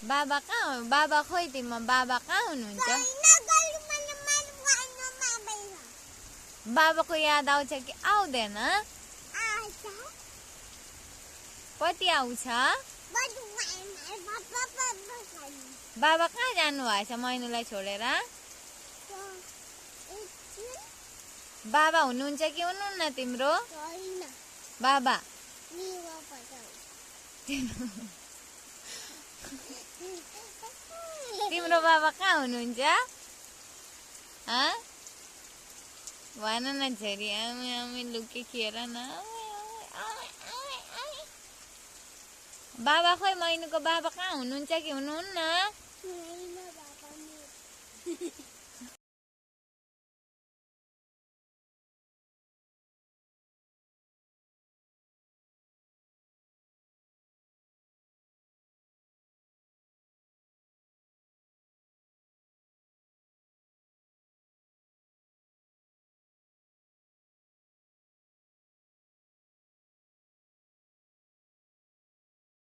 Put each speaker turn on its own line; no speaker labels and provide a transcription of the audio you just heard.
बाबा कहाँ हो? बाबा खोइ तिम्रो बाबा कहाँ हुनुहुन्छ? बाबाको याद आउँछ कि आउँदैन? कति आउँछ? बाबा कहाँ जानु भएछ मैनुलाई छोडेर? बाबा हुनुहुन्छ कि हुनुहुन्न तिम्रो? बाबा तिम्रो बाबा कहाँ हुनुहुन्छ? भन न छोरी, आमै आमै लुके खेर न। बाबा खोइ मैनुको बाबा कहाँ हुनुहुन्छ कि हुनुहुन्न?